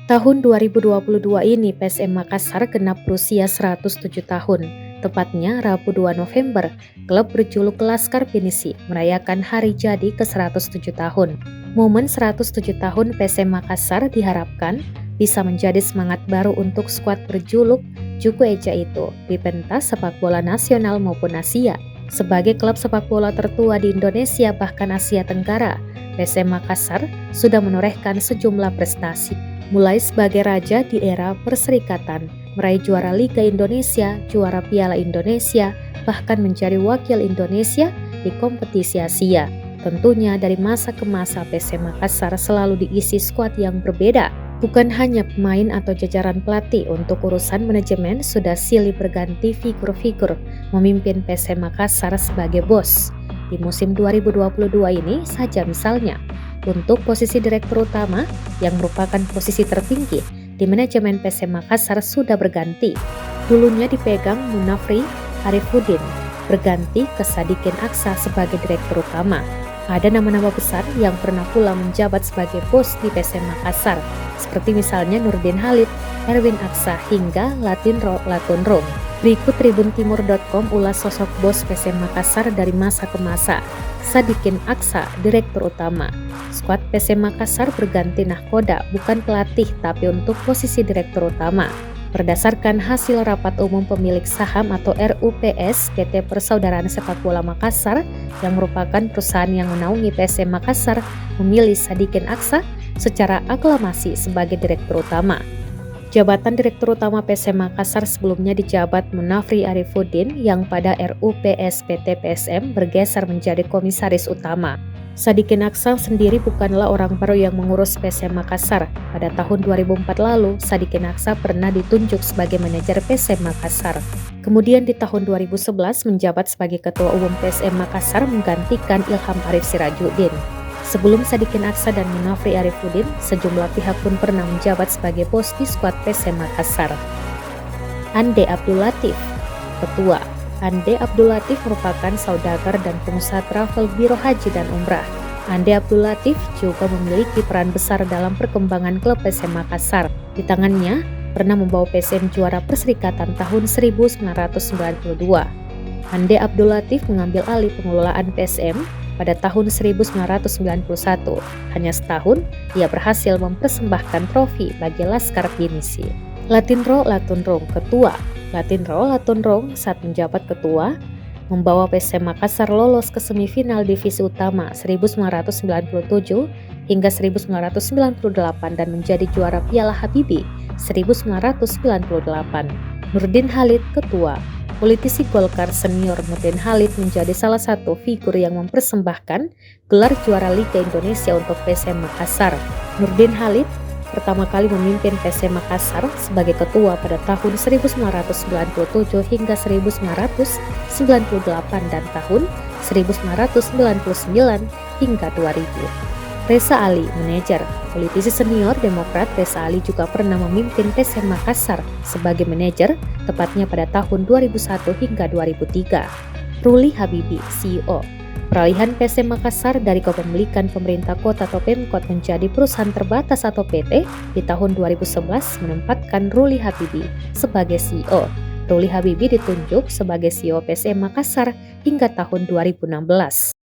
Tahun 2022 ini PSM Makassar genap berusia 107 tahun. Tepatnya Rabu 2 November, klub berjuluk Laskar Pinisi merayakan hari jadi ke-107 tahun. Momen 107 tahun PSM Makassar diharapkan bisa menjadi semangat baru untuk skuad berjuluk Juku Eja itu di pentas sepak bola nasional maupun Asia. Sebagai klub sepak bola tertua di Indonesia bahkan Asia Tenggara, PSM Makassar sudah menorehkan sejumlah prestasi. Mulai sebagai raja di era perserikatan, meraih juara Liga Indonesia, juara Piala Indonesia, bahkan menjadi wakil Indonesia di kompetisi Asia. Tentunya dari masa ke masa PSM Makassar selalu diisi skuad yang berbeda. Bukan hanya pemain atau jajaran pelatih, untuk urusan manajemen sudah silih berganti figur-figur memimpin PSM Makassar sebagai bos. Di musim 2022 ini saja misalnya, untuk posisi direktur utama yang merupakan posisi tertinggi di manajemen PSM Makassar sudah berganti. Dulunya dipegang Munafri Arifuddin, berganti ke Sadikin Aksa sebagai direktur utama. Ada nama-nama besar yang pernah pula menjabat sebagai bos di PSM Makassar, seperti misalnya Nurdin Halid, Erwin Aksa, hingga Latinro Latunrung. Berikut tribuntimur.com ulas sosok bos PSM Makassar dari masa ke masa. Sadikin Aksa, direktur utama. Skuad PSM Makassar berganti nahkoda, bukan pelatih tapi untuk posisi direktur utama. Berdasarkan hasil rapat umum pemilik saham atau RUPS PT Persaudaraan Sepak Bola Makassar yang merupakan perusahaan yang menaungi PSM Makassar, memilih Sadikin Aksa secara aklamasi sebagai direktur utama. Jabatan direktur utama PSM Makassar sebelumnya dijabat Munafri Arifuddin yang pada RUPS PT PSM bergeser menjadi komisaris utama. Sadikin Aksa sendiri bukanlah orang baru yang mengurus PSM Makassar. Pada tahun 2004 lalu, Sadikin Aksa pernah ditunjuk sebagai manajer PSM Makassar. Kemudian di tahun 2011 menjabat sebagai ketua umum PSM Makassar menggantikan Ilham Arif Sirajuddin. Sebelum Sadikin Aksa dan Munafri Arifuddin, sejumlah pihak pun pernah menjabat sebagai bos di skuad PSM Makassar. Ande Abdul Latif, Ketua. Ande Abdul Latif merupakan saudagar dan pengusaha travel Biro Haji dan Umrah. Ande Abdul Latif juga memiliki peran besar dalam perkembangan klub PSM Makassar. Di tangannya, pernah membawa PSM juara Perserikatan tahun 1992. Ande Abdul Latif mengambil alih pengelolaan PSM pada tahun 1991. Hanya setahun, ia berhasil mempersembahkan trofi bagi Laskar Pinisi. Latinro Latunrung, Ketua. Latinro Latunrung saat menjabat ketua, membawa PSM Makassar lolos ke semifinal divisi utama 1997 hingga 1998 dan menjadi juara Piala Habibie 1998. Nurdin Halid, Ketua. Politisi Golkar senior Nurdin Halid menjadi salah satu figur yang mempersembahkan gelar juara Liga Indonesia untuk PSM Makassar. Nurdin Halid pertama kali memimpin PSM Makassar sebagai ketua pada tahun 1997 hingga 1998 dan tahun 1999 hingga 2000. Reza Ali, manajer. Politisi senior Demokrat Reza Ali juga pernah memimpin PSM Makassar sebagai manajer, tepatnya pada tahun 2001 hingga 2003. Ruli Habibie, CEO. Peralihan PSM Makassar dari kepemilikan pemerintah kota atau Pemkot menjadi perusahaan terbatas atau PT di tahun 2011 menempatkan Ruli Habibie sebagai CEO. Ruli Habibie ditunjuk sebagai CEO PSM Makassar hingga tahun 2016.